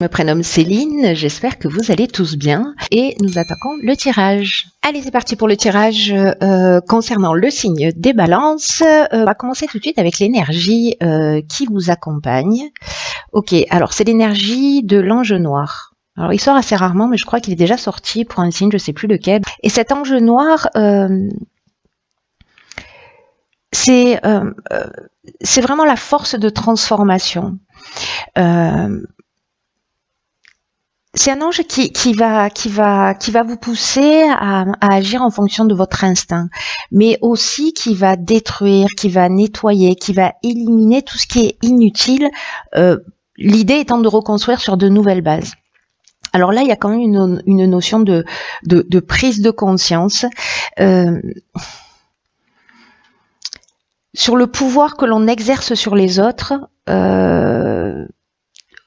Je me prénomme Céline, j'espère que vous allez tous bien et nous attaquons le tirage. Allez, c'est parti pour le tirage concernant le signe des balances. On va commencer tout de suite avec l'énergie qui vous accompagne. Ok, alors c'est l'énergie de l'ange noir. Alors il sort assez rarement, mais je crois qu'il est déjà sorti pour un signe, je sais plus lequel. Et cet ange noir, c'est vraiment la force de transformation. C'est un ange qui va vous pousser à agir en fonction de votre instinct, mais aussi qui va détruire, qui va nettoyer, qui va éliminer tout ce qui est inutile, l'idée étant de reconstruire sur de nouvelles bases. Alors là, il y a quand même une notion de prise de conscience sur le pouvoir que l'on exerce sur les autres,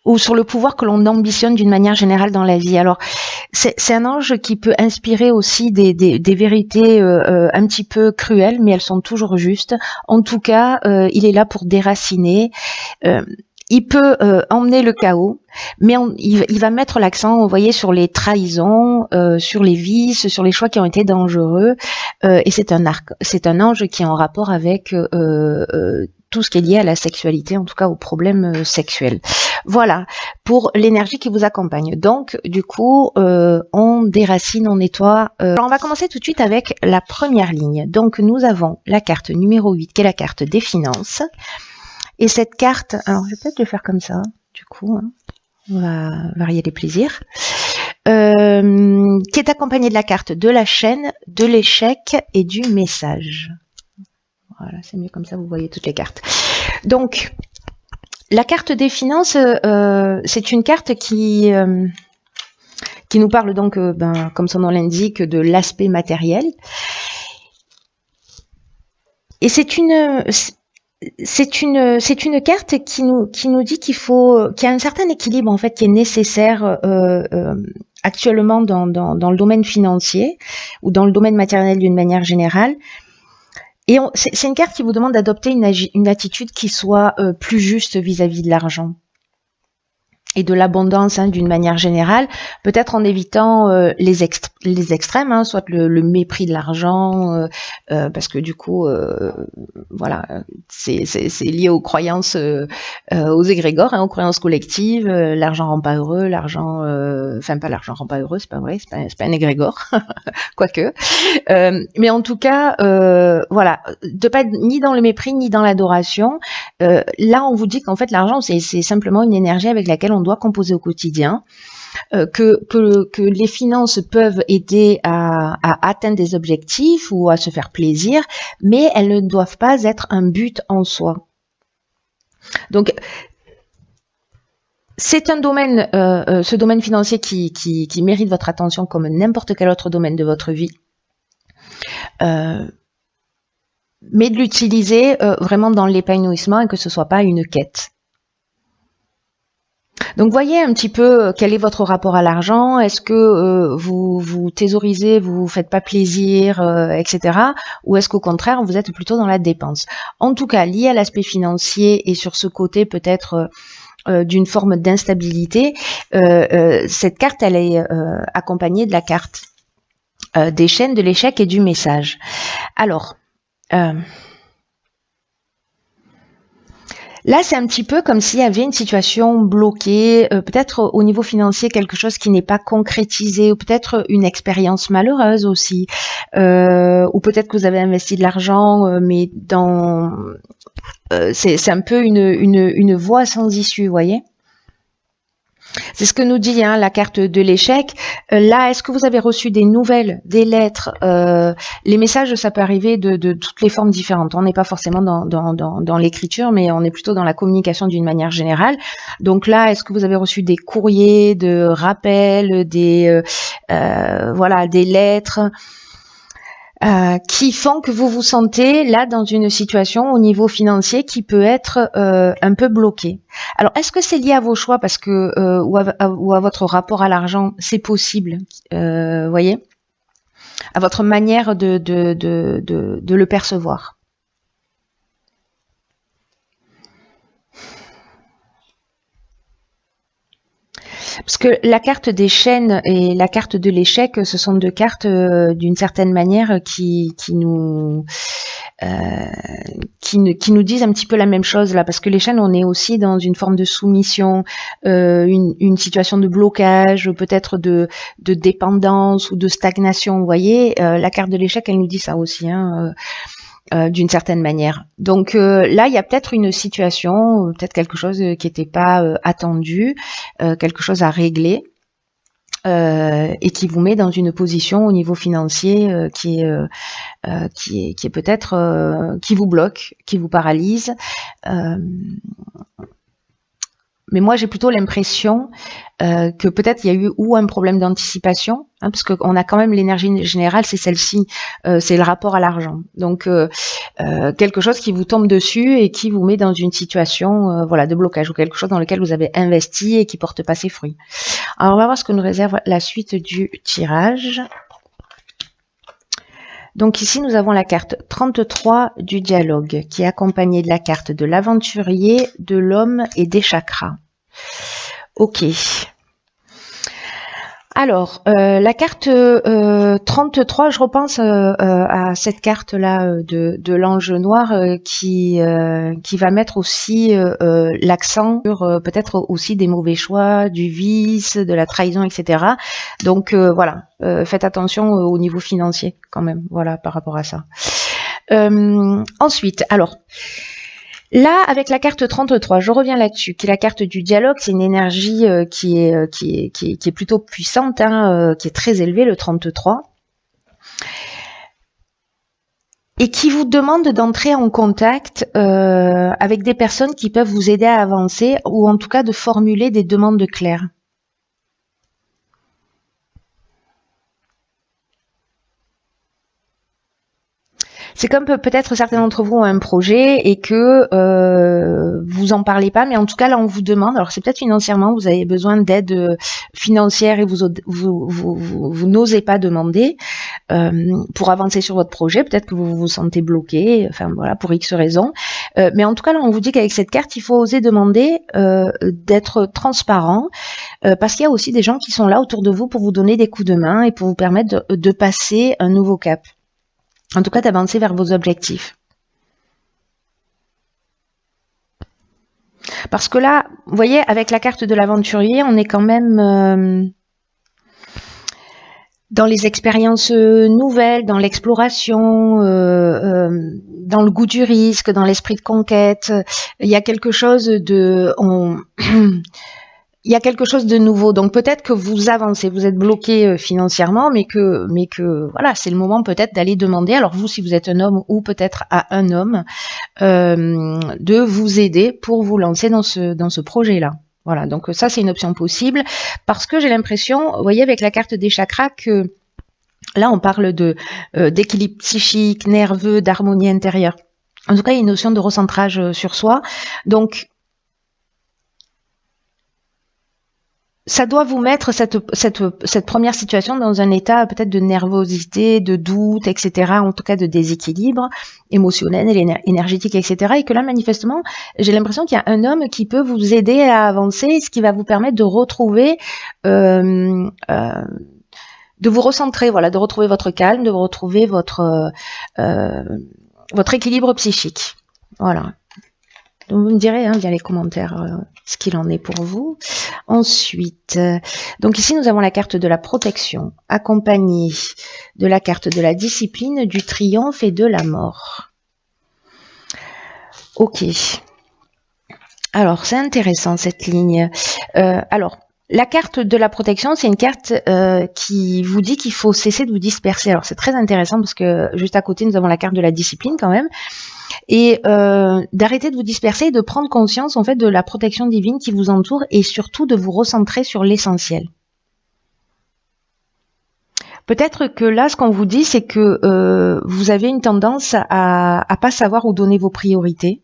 ou sur le pouvoir que l'on ambitionne d'une manière générale dans la vie. Alors, c'est un ange qui peut inspirer aussi des vérités un petit peu cruelles, mais elles sont toujours justes. En tout cas, il est là pour déraciner. Il peut emmener le chaos, mais il va mettre l'accent, vous voyez, sur les trahisons, sur les vices, sur les choix qui ont été dangereux. Et c'est un ange qui est en rapport avec tout ce qui est lié à la sexualité, en tout cas aux problèmes sexuels. Voilà, pour l'énergie qui vous accompagne. Donc, du coup, on déracine, on nettoie. Alors, on va commencer tout de suite avec la première ligne. Donc, nous avons la carte numéro 8, qui est la carte des finances. Et cette carte, alors je vais peut-être le faire comme ça, du coup, hein, on va varier les plaisirs, qui est accompagnée de la carte de la chaîne, de l'échec et du message. Voilà, c'est mieux comme ça, vous voyez toutes les cartes. Donc, la carte des finances, c'est une carte qui nous parle donc, comme son nom l'indique, de l'aspect matériel. Et c'est une carte qui nous dit qu'il y a un certain équilibre en fait qui est nécessaire actuellement dans le domaine financier ou dans le domaine matériel d'une manière générale. Et c'est une carte qui vous demande d'adopter une attitude qui soit plus juste vis-à-vis de l'argent et de l'abondance d'une manière générale, peut-être en évitant les extrêmes, soit le mépris de l'argent, parce que du coup, voilà, c'est lié aux croyances, aux égrégores, aux croyances collectives. L'argent rend pas heureux, pas l'argent rend pas heureux, c'est pas vrai, c'est pas un égrégore, quoique. Mais en tout cas, voilà, de pas être ni dans le mépris ni dans l'adoration. Là, on vous dit qu'en fait, l'argent, c'est simplement une énergie avec laquelle on doit composer au quotidien, que les finances peuvent aider à atteindre des objectifs ou à se faire plaisir, mais elles ne doivent pas être un but en soi. Donc, c'est un domaine, ce domaine financier qui mérite votre attention comme n'importe quel autre domaine de votre vie. Mais de l'utiliser vraiment dans l'épanouissement et que ce soit pas une quête. Donc voyez un petit peu quel est votre rapport à l'argent. Est-ce que vous thésaurisez, vous faites pas plaisir, etc. Ou est-ce qu'au contraire vous êtes plutôt dans la dépense? En tout cas, lié à l'aspect financier et sur ce côté peut-être d'une forme d'instabilité, cette carte elle est accompagnée de la carte des chaînes, de l'échec et du message. Alors là, c'est un petit peu comme s'il y avait une situation bloquée, peut-être au niveau financier, quelque chose qui n'est pas concrétisé, ou peut-être une expérience malheureuse aussi, ou peut-être que vous avez investi de l'argent, mais c'est un peu une voie sans issue, vous voyez. C'est ce que nous dit la carte de l'échec. Là, est-ce que vous avez reçu des nouvelles, des lettres? Les messages, ça peut arriver de toutes les formes différentes. On n'est pas forcément dans l'écriture, mais on est plutôt dans la communication d'une manière générale. Donc là, est-ce que vous avez reçu des courriers, de rappels, des lettres qui font que vous vous sentez là dans une situation au niveau financier qui peut être un peu bloquée. Alors, est-ce que c'est lié à vos choix parce que ou à votre rapport à l'argent? C'est possible, voyez, à votre manière de le percevoir. Parce que la carte des chaînes et la carte de l'échec, ce sont deux cartes d'une certaine manière euh, qui nous disent un petit peu la même chose là. Parce que les chaînes, on est aussi dans une forme de soumission, une situation de blocage, peut-être de dépendance ou de stagnation. Vous voyez, la carte de l'échec, elle nous dit ça aussi, hein, d'une certaine manière. Donc là, il y a peut-être une situation, peut-être quelque chose qui n'était pas attendu, quelque chose à régler, et qui vous met dans une position au niveau financier qui est peut-être qui vous bloque, qui vous paralyse. Mais moi, j'ai plutôt l'impression que peut-être il y a eu ou un problème d'anticipation, hein, parce qu'on a quand même l'énergie générale, c'est celle-ci, c'est le rapport à l'argent. Donc, quelque chose qui vous tombe dessus et qui vous met dans une situation voilà, de blocage, ou quelque chose dans lequel vous avez investi et qui porte pas ses fruits. Alors, on va voir ce que nous réserve la suite du tirage. Donc ici, nous avons la carte 33 du dialogue, qui est accompagnée de la carte de l'aventurier, de l'homme et des chakras. Ok. Alors, la carte 33, je repense à cette carte-là de l'ange noir qui va mettre aussi l'accent sur peut-être aussi des mauvais choix, du vice, de la trahison, etc. Donc voilà, faites attention au niveau financier quand même, voilà, par rapport à ça. Ensuite, alors... Là, avec la carte 33, je reviens là-dessus, qui est la carte du dialogue, c'est une énergie qui est plutôt puissante, hein, qui est très élevée, le 33, et qui vous demande d'entrer en contact avec des personnes qui peuvent vous aider à avancer, ou en tout cas de formuler des demandes claires. C'est comme peut-être certains d'entre vous ont un projet et que vous en parlez pas, mais en tout cas là on vous demande, alors c'est peut-être financièrement, vous avez besoin d'aide financière et vous n'osez pas demander pour avancer sur votre projet, peut-être que vous vous sentez bloqué, enfin voilà, pour X raisons. Mais en tout cas là on vous dit qu'avec cette carte, il faut oser demander d'être transparent, parce qu'il y a aussi des gens qui sont là autour de vous pour vous donner des coups de main et pour vous permettre de passer un nouveau cap. En tout cas, d'avancer vers vos objectifs. Parce que là, vous voyez, avec la carte de l'aventurier, on est quand même dans les expériences nouvelles, dans l'exploration, dans le goût du risque, dans l'esprit de conquête. Il y a quelque chose de... il y a quelque chose de nouveau. Donc peut-être que vous avancez, vous êtes bloqué financièrement, mais que voilà, c'est le moment peut-être d'aller demander. Alors vous, si vous êtes un homme ou peut-être à un homme, de vous aider pour vous lancer dans ce projet-là. Voilà. Donc ça, c'est une option possible parce que j'ai l'impression, vous voyez, avec la carte des chakras que là, on parle d'équilibre psychique, nerveux, d'harmonie intérieure. En tout cas, il y a une notion de recentrage sur soi. Donc ça doit vous mettre cette première situation dans un état peut-être de nervosité, de doute, etc., en tout cas de déséquilibre émotionnel, énergétique, etc. Et que là, manifestement, j'ai l'impression qu'il y a un homme qui peut vous aider à avancer, ce qui va vous permettre de retrouver, de vous recentrer, voilà, de retrouver votre calme, de retrouver votre équilibre psychique. Voilà. Donc vous me direz via les commentaires ce qu'il en est pour vous. Ensuite, donc ici nous avons la carte de la protection, accompagnée de la carte de la discipline, du triomphe et de la mort. Ok. Alors c'est intéressant cette ligne. Alors la carte de la protection, c'est une carte qui vous dit qu'il faut cesser de vous disperser. Alors c'est très intéressant parce que juste à côté nous avons la carte de la discipline quand même. Et d'arrêter de vous disperser et de prendre conscience en fait de la protection divine qui vous entoure et surtout de vous recentrer sur l'essentiel. Peut-être que là, ce qu'on vous dit, c'est que vous avez une tendance à pas savoir où donner vos priorités.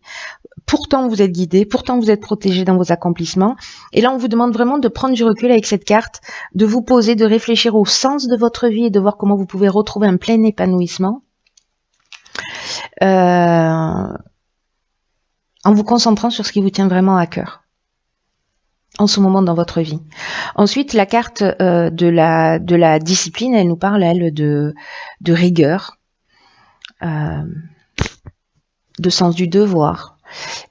Pourtant, vous êtes guidé, pourtant vous êtes protégé dans vos accomplissements. Et là, on vous demande vraiment de prendre du recul avec cette carte, de vous poser, de réfléchir au sens de votre vie et de voir comment vous pouvez retrouver un plein épanouissement. En vous concentrant sur ce qui vous tient vraiment à cœur. en ce moment dans votre vie. Ensuite, la carte de la discipline, elle nous parle, elle, de rigueur, de sens du devoir,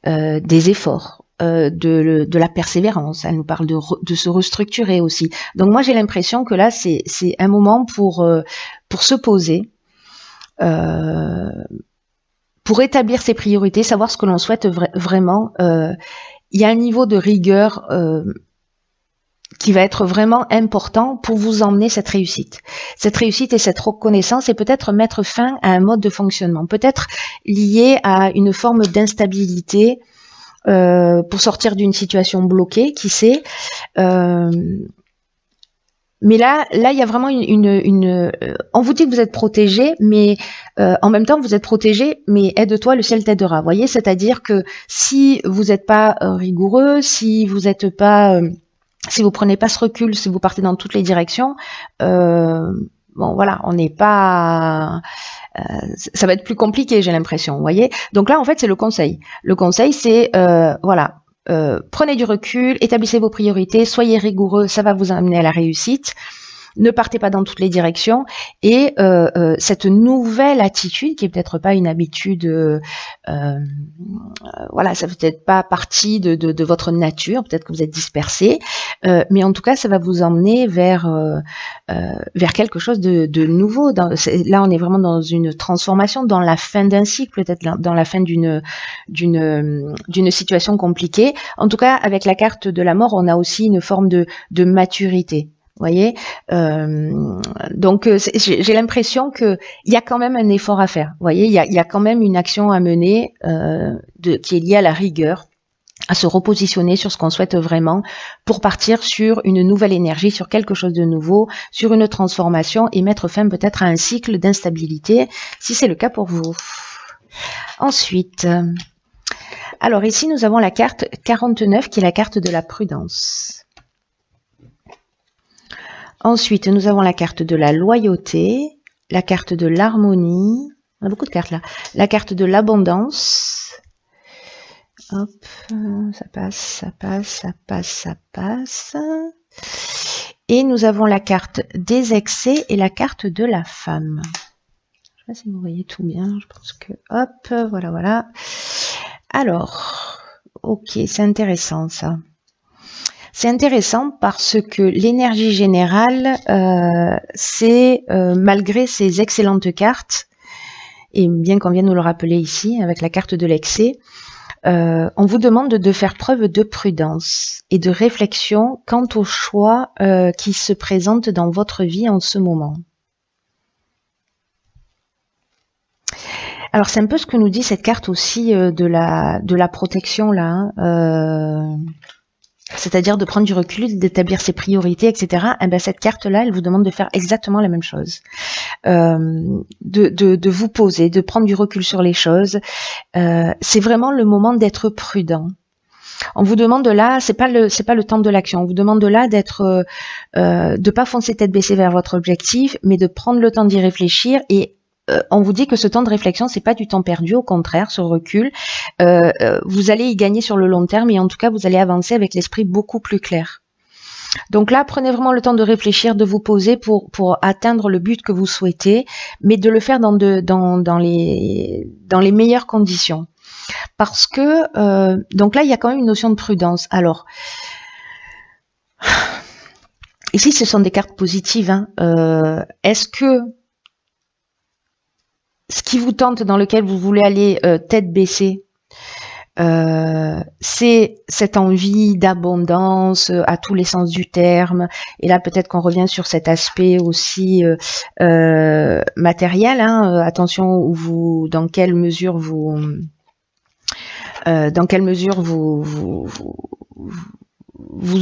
des efforts, de la persévérance. Elle nous parle de se restructurer aussi. Donc moi, j'ai l'impression que là, c'est un moment pour se poser, pour établir ses priorités, savoir ce que l'on souhaite vraiment. Il y a un niveau de rigueur qui va être vraiment important pour vous emmener cette réussite. Cette réussite et cette reconnaissance, et peut-être mettre fin à un mode de fonctionnement, peut-être lié à une forme d'instabilité pour sortir d'une situation bloquée, qui sait. Mais là, il y a vraiment on vous dit que vous êtes protégé, mais en même temps, vous êtes protégé, mais aide-toi, le ciel t'aidera. Vous voyez, c'est-à-dire que si vous n'êtes pas rigoureux, si vous n'êtes pas, si vous prenez pas ce recul, si vous partez dans toutes les directions, bon, voilà, on n'est pas, ça va être plus compliqué, j'ai l'impression. Vous voyez. Donc là, en fait, c'est le conseil. Le conseil, c'est voilà. Prenez du recul, établissez vos priorités, soyez rigoureux, ça va vous amener à la réussite. Ne partez pas dans toutes les directions, et cette nouvelle attitude, qui est peut-être pas une habitude, voilà, ça peut être pas partie de votre nature, peut-être que vous êtes dispersé, mais en tout cas, ça va vous emmener vers quelque chose de nouveau. Là, on est vraiment dans une transformation, dans la fin d'un cycle, peut-être dans la fin d'une situation compliquée. En tout cas, avec la carte de la mort, on a aussi une forme de maturité. Vous voyez, donc j'ai l'impression que il y a quand même un effort à faire. Vous voyez, il y a quand même une action à mener qui est liée à la rigueur, à se repositionner sur ce qu'on souhaite vraiment pour partir sur une nouvelle énergie, sur quelque chose de nouveau, sur une transformation, et mettre fin peut-être à un cycle d'instabilité, si c'est le cas pour vous. Ensuite, alors ici nous avons la carte 49 qui est la carte de la prudence. Ensuite, nous avons la carte de la loyauté, la carte de l'harmonie, on a beaucoup de cartes là, la carte de l'abondance, hop, ça passe, ça passe, ça passe, ça passe, et nous avons la carte des excès et la carte de la femme. Je ne sais pas si vous voyez tout bien, je pense que, hop, voilà, voilà. Alors, ok, c'est intéressant ça. C'est intéressant parce que l'énergie générale, c'est, malgré ces excellentes cartes, et bien qu'on vienne nous le rappeler ici avec la carte de l'excès, on vous demande de faire preuve de prudence et de réflexion quant aux choix qui se présentent dans votre vie en ce moment. Alors c'est un peu ce que nous dit cette carte aussi de la protection là. C'est-à-dire de prendre du recul, d'établir ses priorités, etc. Et ben cette carte-là, elle vous demande de faire exactement la même chose, de vous poser, de prendre du recul sur les choses. C'est vraiment le moment d'être prudent. On vous demande là, c'est pas le temps de l'action. On vous demande là de pas foncer tête baissée vers votre objectif, mais de prendre le temps d'y réfléchir. Et on vous dit que ce temps de réflexion, c'est pas du temps perdu, au contraire, ce recul, vous allez y gagner sur le long terme, et en tout cas, vous allez avancer avec l'esprit beaucoup plus clair. Donc là, prenez vraiment le temps de réfléchir, de vous poser pour atteindre le but que vous souhaitez, mais de le faire dans les meilleures conditions. Parce que, donc là, il y a quand même une notion de prudence. Alors, ici, ce sont des cartes positives, hein. Est-ce que ce qui vous tente, dans lequel vous voulez aller tête baissée, c'est cette envie d'abondance à tous les sens du terme, et là peut-être qu'on revient sur cet aspect aussi matériel, hein, attention dans quelle mesure vous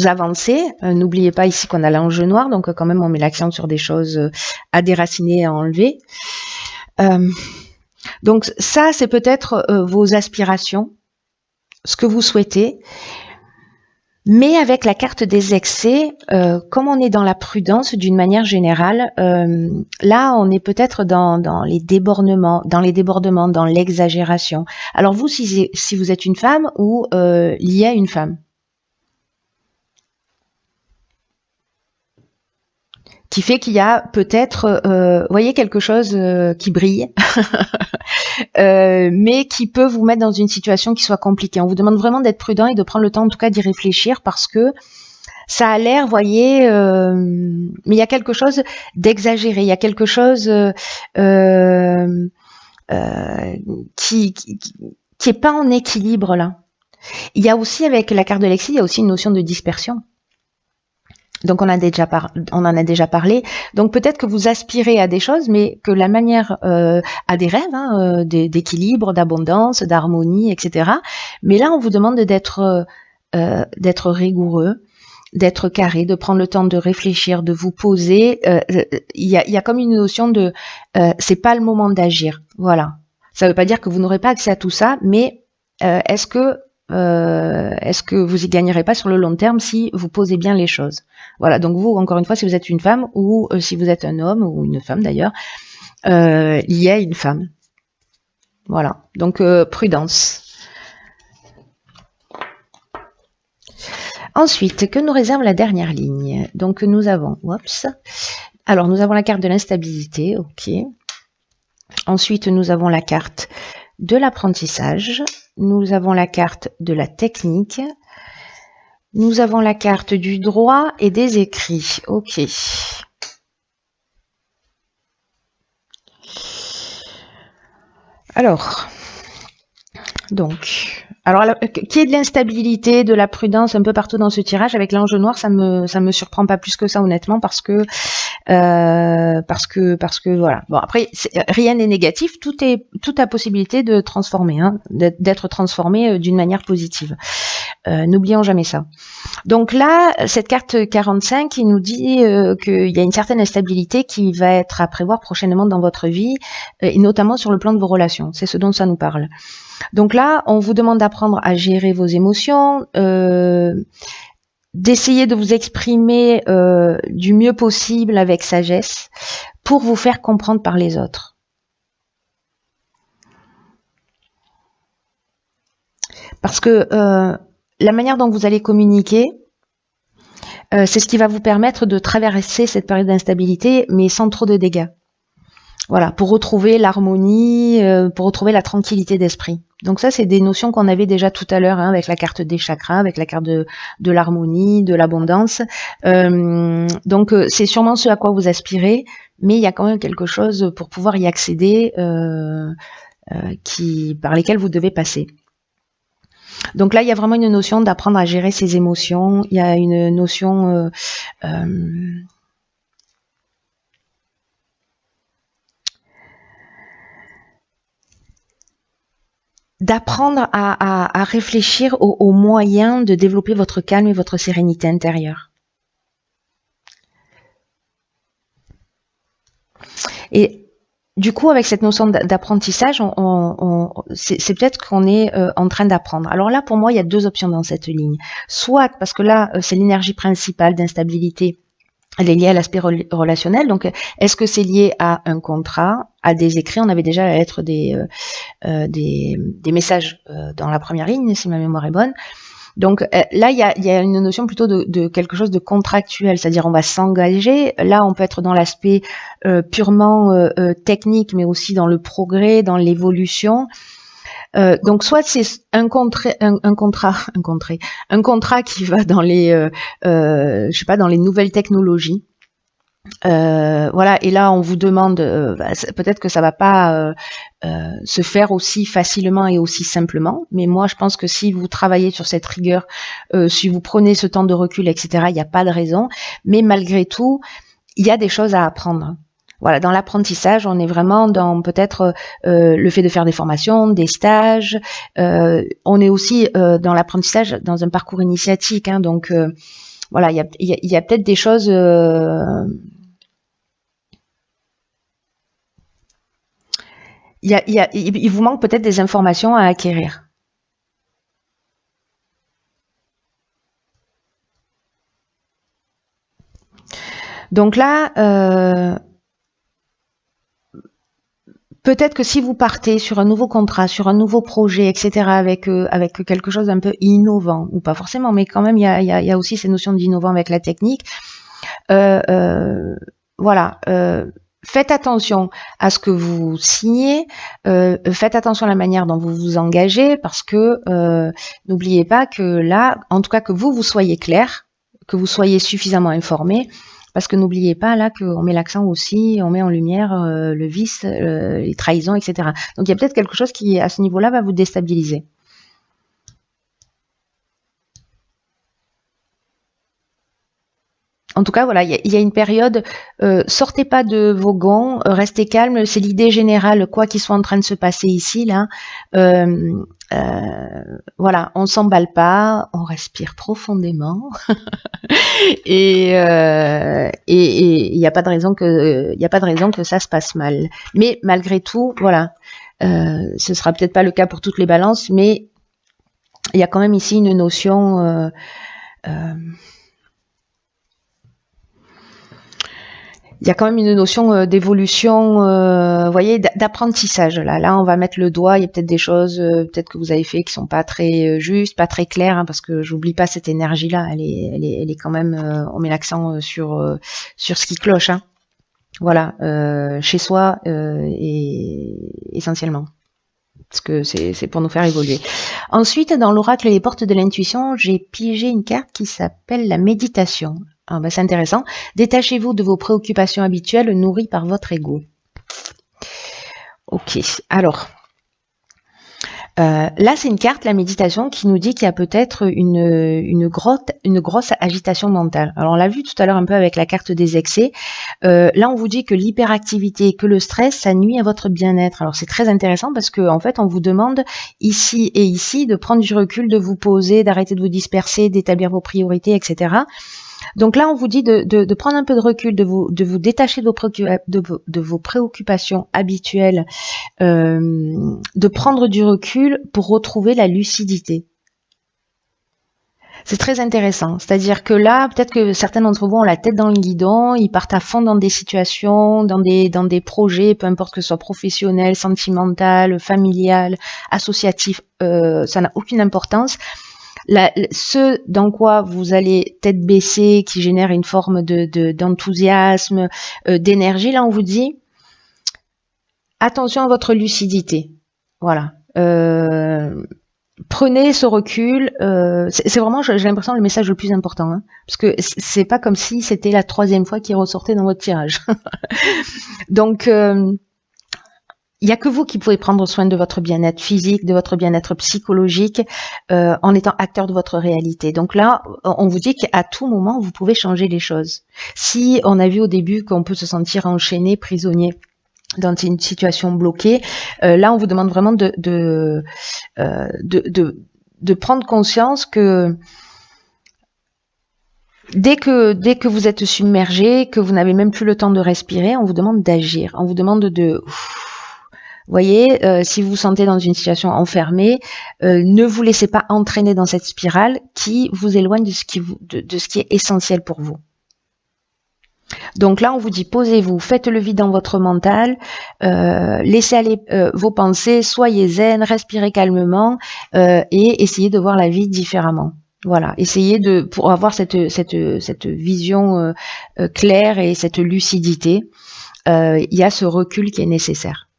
avancez. N'oubliez pas ici qu'on a l'enjeu noir, donc quand même on met l'accent sur des choses à déraciner et à enlever. Donc ça, c'est peut-être vos aspirations, ce que vous souhaitez, mais avec la carte des excès, comme on est dans la prudence d'une manière générale, là on est peut-être dans les débordements, dans l'exagération. Alors vous, si vous êtes une femme ou liée à une femme, qui fait qu'il y a peut-être, voyez, quelque chose qui brille, mais qui peut vous mettre dans une situation qui soit compliquée. On vous demande vraiment d'être prudent et de prendre le temps, en tout cas, d'y réfléchir, parce que ça a l'air, voyez, mais il y a quelque chose d'exagéré, il y a quelque chose qui est pas en équilibre là. Il y a aussi, avec la carte de l'exil, il y a aussi une notion de dispersion. Donc on en a déjà parlé. Donc peut-être que vous aspirez à des choses, mais que la manière à des rêves, hein, d'équilibre, d'abondance, d'harmonie, etc. Mais là, on vous demande d'être rigoureux, d'être carré, de prendre le temps de réfléchir, de vous poser. Il y a comme une notion de c'est pas le moment d'agir. Voilà. Ça ne veut pas dire que vous n'aurez pas accès à tout ça, mais est-ce que vous y gagnerez pas sur le long terme si vous posez bien les choses? Voilà. Donc vous, encore une fois, si vous êtes une femme ou si vous êtes un homme ou une femme d'ailleurs, lié à une femme. Voilà. Donc prudence. Ensuite, que nous réserve la dernière ligne? Donc nous avons, alors nous avons la carte de l'instabilité, ok. Ensuite, nous avons la carte de l'apprentissage. Nous avons la carte de la technique. Nous avons la carte du droit et des écrits. Ok. Alors, qui est de l'instabilité, de la prudence un peu partout dans ce tirage. Avec l'ange noir, ça me surprend pas plus que ça, honnêtement, parce que voilà. Bon, après, rien n'est négatif, tout a possibilité de transformer, hein, d'être transformé d'une manière positive. N'oublions jamais ça. Donc là, cette carte 45, il nous dit qu'il y a une certaine instabilité qui va être à prévoir prochainement dans votre vie, et notamment sur le plan de vos relations. C'est ce dont ça nous parle. Donc là, on vous demande d'apprendre à gérer vos émotions, d'essayer de vous exprimer du mieux possible avec sagesse pour vous faire comprendre par les autres. Parce que la manière dont vous allez communiquer, c'est ce qui va vous permettre de traverser cette période d'instabilité, mais sans trop de dégâts. Voilà, pour retrouver l'harmonie, pour retrouver la tranquillité d'esprit. Donc ça, c'est des notions qu'on avait déjà tout à l'heure, hein, avec la carte des chakras, avec la carte de l'harmonie, de l'abondance. Donc c'est sûrement ce à quoi vous aspirez, mais il y a quand même quelque chose pour pouvoir y accéder par lesquels vous devez passer. Donc là, il y a vraiment une notion d'apprendre à gérer ses émotions. Il y a une notion d'apprendre à réfléchir aux moyens de développer votre calme et votre sérénité intérieure. Et du coup, avec cette notion d'apprentissage, c'est peut-être qu'on est en train d'apprendre. Alors là, pour moi, il y a deux options dans cette ligne. Soit, parce que là, c'est l'énergie principale d'instabilité, elle est liée à l'aspect relationnel. Donc, est-ce que c'est lié à un contrat, à des écrits? On avait déjà la lettre des messages dans la première ligne, si ma mémoire est bonne. Donc là, il y a une notion plutôt de quelque chose de contractuel, c'est-à-dire on va s'engager. Là, on peut être dans l'aspect purement technique, mais aussi dans le progrès, dans l'évolution. Donc soit c'est un contrat qui va dans les je sais pas, dans les nouvelles technologies. Voilà, et là on vous demande, peut-être que ça va pas se faire aussi facilement et aussi simplement, mais moi je pense que si vous travaillez sur cette rigueur, si vous prenez ce temps de recul, etc., il n'y a pas de raison, mais malgré tout, il y a des choses à apprendre. Voilà, dans l'apprentissage, on est vraiment dans peut-être le fait de faire des formations, des stages. On est aussi dans l'apprentissage, dans un parcours initiatique. Hein, donc voilà, il y a peut-être des choses. Il vous manque peut-être des informations à acquérir. Donc là. Peut-être que si vous partez sur un nouveau contrat, sur un nouveau projet, etc., avec quelque chose d'un peu innovant, ou pas forcément, mais quand même, il y a aussi ces notions d'innovant avec la technique. voilà, faites attention à ce que vous signez, faites attention à la manière dont vous vous engagez, parce que n'oubliez pas que là, en tout cas que vous soyez clair, que vous soyez suffisamment informé, parce que n'oubliez pas là qu'on met l'accent aussi, on met en lumière le vice, les trahisons, etc. Donc il y a peut-être quelque chose qui, à ce niveau-là, va vous déstabiliser. En tout cas, voilà, il y a une période, sortez pas de vos gonds, restez calme, c'est l'idée générale, quoi qu'il soit en train de se passer ici, là. Voilà, on s'emballe pas, on respire profondément, et il n'y a pas de raison que ça se passe mal. Mais malgré tout, voilà, ce sera peut-être pas le cas pour toutes les balances, mais il y a quand même ici une notion il y a quand même une notion d'évolution, vous voyez, d'apprentissage. Là, on va mettre le doigt. Il y a peut-être des choses, peut-être que vous avez fait, qui sont pas très justes, pas très claires, hein, parce que j'oublie pas cette énergie-là. Elle est quand même. On met l'accent sur ce qui cloche. Hein. Voilà, chez soi et essentiellement. Parce que c'est pour nous faire évoluer. Ensuite, dans l'oracle Les Portes de l'intuition, j'ai pigé une carte qui s'appelle la méditation. Ah ben c'est intéressant. Détachez-vous de vos préoccupations habituelles nourries par votre ego. Ok, alors, là c'est une carte, la méditation, qui nous dit qu'il y a peut-être une grosse agitation mentale. Alors on l'a vu tout à l'heure un peu avec la carte des excès. Là on vous dit que l'hyperactivité, que le stress, ça nuit à votre bien-être. Alors c'est très intéressant parce que en fait on vous demande ici et ici de prendre du recul, de vous poser, d'arrêter de vous disperser, d'établir vos priorités, etc. Donc là, on vous dit de prendre un peu de recul, de vous détacher de vos préoccupations habituelles, de prendre du recul pour retrouver la lucidité. C'est très intéressant. C'est-à-dire que là, peut-être que certains d'entre vous ont la tête dans le guidon, ils partent à fond dans des situations, dans des projets, peu importe que ce soit professionnel, sentimental, familial, associatif, ça n'a aucune importance. Ce dans quoi vous allez tête baissée, qui génère une forme d'enthousiasme, d'énergie, là on vous dit attention à votre lucidité. Voilà. Prenez ce recul. C'est vraiment, j'ai l'impression, le message le plus important, hein, parce que c'est pas comme si c'était la 3e fois qu'il ressortait dans votre tirage. Donc il n'y a que vous qui pouvez prendre soin de votre bien-être physique, de votre bien-être psychologique, en étant acteur de votre réalité. Donc là, on vous dit qu'à tout moment, vous pouvez changer les choses. Si on a vu au début qu'on peut se sentir enchaîné, prisonnier dans une situation bloquée, là, on vous demande vraiment de prendre conscience que dès que vous êtes submergé, que vous n'avez même plus le temps de respirer, on vous demande d'agir. On vous demande de... Vous voyez, si vous vous sentez dans une situation enfermée, ne vous laissez pas entraîner dans cette spirale qui vous éloigne de ce qui est essentiel pour vous. Donc là, on vous dit, posez-vous, faites le vide dans votre mental, laissez aller vos pensées, soyez zen, respirez calmement et essayez de voir la vie différemment. Voilà, essayez pour avoir cette vision claire et cette lucidité, il y a ce recul qui est nécessaire.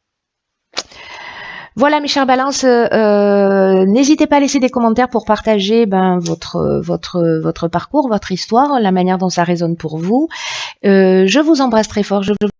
Voilà mes chères balances, n'hésitez pas à laisser des commentaires pour partager votre parcours, votre histoire, la manière dont ça résonne pour vous. Je vous embrasse très fort.